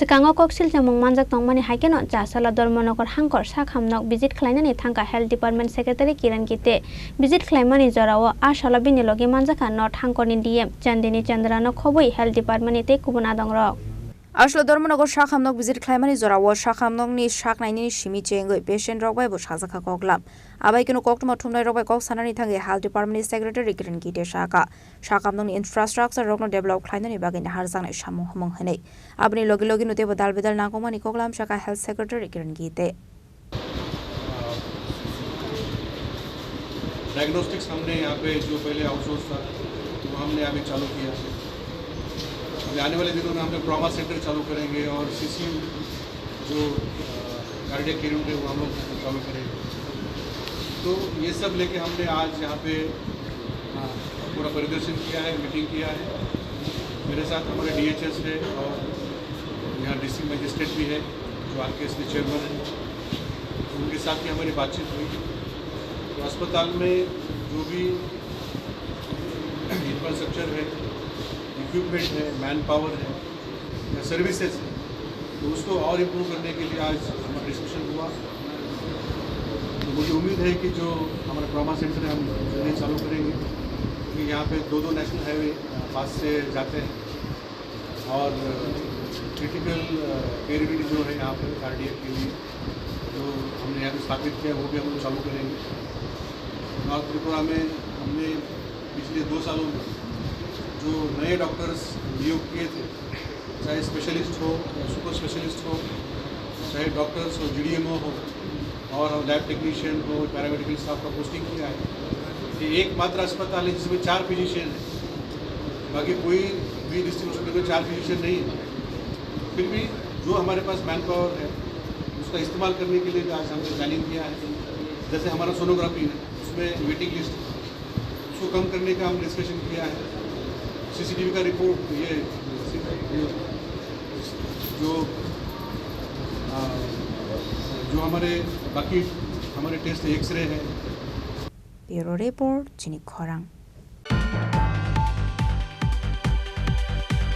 Sekango koksil jamong manjak tongmani haikeno jasala Dormonogor hangkor sakhamnok visit khlainani thangka Health Department Secretary Kiran Kite visit khlaimani jorao asala binilogi manjaka not hangkorni DM Chandini Chandrano khoboi Health Department te kubuna dongrok Aslo Dormonogor sakhamnok visit khlaimani jorao sakhamnokni saknaini simi chengoi patient rok bai bo sajaka koklam abai keno koktuma thumnai rok bai kok sanani thange Health Department Secretary Kiran Kite sakhamnokni infrastructure rokno develop khlainani bagin harjangnai samung hamung hanei abni logi logi nute badal bedal nangomani koklam saka Health Secretary Kiran Kite diagnostics हमने यहाँ पे जो पहले outsource था वो हमने अभी चालू किया। अभी आने वाले दिनों में हम लोग ट्रॉमा सेंटर चालू करेंगे और सीसीयू जो कार्डियक यूनिट है वो हम लोग चालू करेंगे। तो ये सब लेके हमने आज यहाँ पे पूरा परिदर्शन किया है, मीटिंग किया है। मेरे साथ हमारे DHS है और यहाँ डिस्ट्रिक्ट मजिस्ट्रेट भी है जो RKS के चेयरमैन है, उनके साथ भी हमारी बातचीत हुई। तो अस्पताल में जो भी इंफ्रास्ट्रक्चर है, इक्विपमेंट है, मैन पावर है या सर्विसेज है, तो उसको और इम्प्रूव करने के लिए आज हमारा डिस्कशन हुआ। तो मुझे उम्मीद है कि जो हमारा ट्रॉमा सेंटर है हम जल्दी चालू करेंगे क्योंकि यहाँ पे दो नेशनल हाईवे पास से जाते हैं और क्रिटिकल केयर यूनिट जो है यहाँ पर कार्डियक के लिए जो हमने यहाँ पे स्थापित किया वो भी हम लोग चालू करेंगे। नॉर्थ त्रिपुरा में हमने पिछले 2 सालों में जो नए डॉक्टर्स नियुक्त किए थे, चाहे स्पेशलिस्ट हो या सुपर स्पेशलिस्ट हो, चाहे डॉक्टर्स हो, GDMO हो और लैब टेक्नीशियन हो, पैरामेडिकल स्टाफ का पोस्टिंग किया है। ये एकमात्र अस्पताल है जिसमें 4 फिजिशियन है, बाकी कोई भी डिस्ट्रिक्ट हॉस्पिटल में 4 फिजिशियन नहीं है। फिर भी जो हमारे पास मैन पावर है उसका इस्तेमाल करने के लिए आज हमने प्लानिंग किया है। जैसे हमारा सोनोग्राफी है उसमें वेटिंग लिस्ट उसको कम करने का हम डिस्कशन किया है। CCTV का रिपोर्ट ये जो हमारे बाकी हमारे टेस्ट एक्सरे है। ब्यूरो रिपोर्ट चिनी खोरांग।